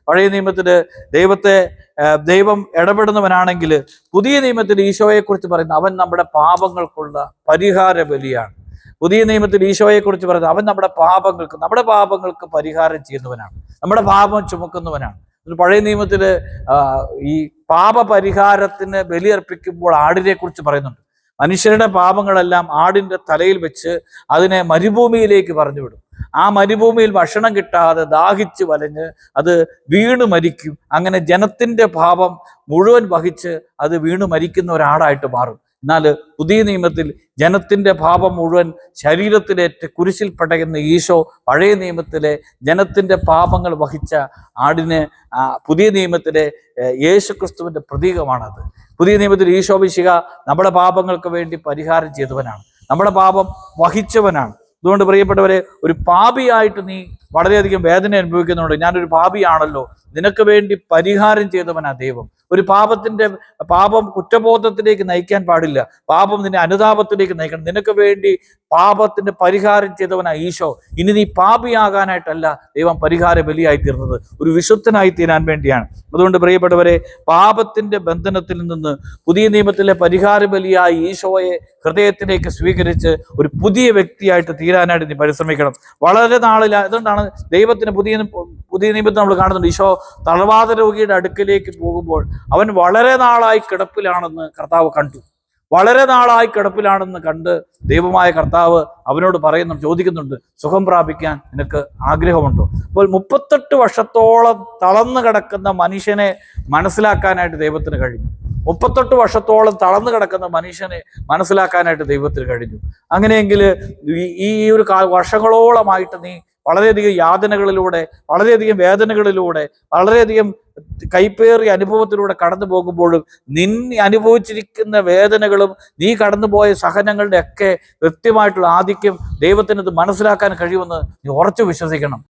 പഴയ നിയമത്തില് ദൈവം ഇടപെടുന്നവനാണെങ്കിൽ പുതിയ നിയമത്തിൽ ഈശോയെക്കുറിച്ച് പറയുന്നത് അവൻ നമ്മുടെ പാപങ്ങൾക്കുള്ള പരിഹാര ബലിയാണ്. പുതിയ നിയമത്തിൽ ഈശോയെക്കുറിച്ച് പറയുന്നത് അവൻ നമ്മുടെ പാപങ്ങൾക്ക് പരിഹാരം ചെയ്യുന്നവനാണ്, നമ്മുടെ പാപം ചുമക്കുന്നവനാണ്. പഴയ നിയമത്തില് ഈ പാപ പരിഹാരത്തിന് ബലിയർപ്പിക്കുമ്പോൾ ആടിനെ കുറിച്ച് പറയുന്നുണ്ട്. മനുഷ്യരുടെ പാപങ്ങളെല്ലാം ആടിന്റെ തലയിൽ വെച്ച് അതിനെ മരുഭൂമിയിലേക്ക് പറഞ്ഞു വിടും. ആ മരുഭൂമിയിൽ ഭക്ഷണം കിട്ടാതെ ദാഹിച്ച് വലഞ്ഞ് അത് വീണു മരിക്കും. അങ്ങനെ ജനത്തിന്റെ പാപം മുഴുവൻ വഹിച്ച് അത് വീണു മരിക്കുന്ന ഒരാടായിട്ട് മാറും. എന്നാൽ പുതിയ നിയമത്തിൽ ജനത്തിന്റെ പാപം മുഴുവൻ ശരീരത്തിലേറ്റ് കുരിശിൽ പടയുന്ന ഈശോ പഴയ നിയമത്തിലെ ജനത്തിന്റെ പാപങ്ങൾ വഹിച്ച ആടിന് പുതിയ നിയമത്തിലെ യേശുക്രിസ്തുവിന്റെ പ്രതീകമാണത്. പുതിയ നിയമത്തിൽ ഈശോ മിശിഹ നമ്മുടെ പാപങ്ങൾക്ക് വേണ്ടി പരിഹാരം ചെയ്തവനാണ്, നമ്മുടെ പാപം വഹിച്ചവനാണ്. അതുകൊണ്ട് പ്രിയപ്പെട്ടവരെ, ഒരു പാപിയായിട്ട് നീ വളരെയധികം വേദന അനുഭവിക്കുന്നുണ്ട്. ഞാനൊരു പാപിയാണല്ലോ, നിനക്ക് വേണ്ടി പരിഹാരം ചെയ്തവനാ ദൈവം. ഒരു പാപം കുറ്റബോധത്തിലേക്ക് നയിക്കാൻ പാടില്ല. പാപം നിന്നെ അനുതാപത്തിലേക്ക് നയിക്കണം. നിനക്ക് വേണ്ടി പാപത്തിന്റെ പരിഹാരം ചെയ്തവനാ ഈശോ. ഇനി നീ പാപിയാകാനായിട്ടല്ല ദൈവം പരിഹാര ബലിയായി തീർന്നത്, ഒരു വിശുദ്ധനായി തീരാൻ വേണ്ടിയാണ്. അതുകൊണ്ട് പ്രിയപ്പെട്ടവരെ, പാപത്തിന്റെ ബന്ധനത്തിൽ നിന്ന് പുതിയ നിയമത്തിലെ പരിഹാര ബലിയായി ഈശോയെ ഹൃദയത്തിലേക്ക് സ്വീകരിച്ച് ഒരു പുതിയ വ്യക്തിയായിട്ട് തീരാനായിട്ട് നീ പരിശ്രമിക്കണം. വളരെ നാളിൽ അതുകൊണ്ടാണ് ദൈവത്തിന് പുതിയ നിയമത്തിൽ നമ്മൾ കാണുന്നുണ്ട്. ഈശോ തളർവാദ രോഗിയുടെ അടുക്കിലേക്ക് പോകുമ്പോൾ അവൻ വളരെ നാളായി കിടപ്പിലാണെന്ന് കർത്താവ് കണ്ടു. വളരെ നാളായി കിടപ്പിലാണെന്ന് കണ്ട് ദൈവമായ കർത്താവ് അവനോട് ചോദിക്കുന്നുണ്ട്, സുഖം പ്രാപിക്കാൻ നിനക്ക് ആഗ്രഹമുണ്ടോ? അപ്പോൾ 38 വർഷത്തോളം തളർന്നു കിടക്കുന്ന മനുഷ്യനെ മനസ്സിലാക്കാനായിട്ട് ദൈവത്തിന് കഴിഞ്ഞു. 38 വർഷത്തോളം തളർന്നു കിടക്കുന്ന മനുഷ്യനെ മനസ്സിലാക്കാനായിട്ട് ദൈവത്തിന് കഴിഞ്ഞു. അങ്ങനെയെങ്കിൽ ഈ ഒരു വർഷങ്ങളോളമായിട്ട് നീ വളരെയധികം യാതനകളിലൂടെ, വളരെയധികം വേദനകളിലൂടെ, വളരെയധികം കൈപ്പേറിയ അനുഭവത്തിലൂടെ കടന്നു പോകുമ്പോഴും നിന്നെ അനുഭവിച്ചിരിക്കുന്ന വേദനകളും നീ കടന്നുപോയ സഹനങ്ങളുടെ ഒക്കെ കൃത്യമായിട്ടുള്ള ആധിക്യം ദൈവത്തിനത് മനസ്സിലാക്കാൻ കഴിയുമെന്ന് നീ ഉറച്ചു വിശ്വസിക്കണം.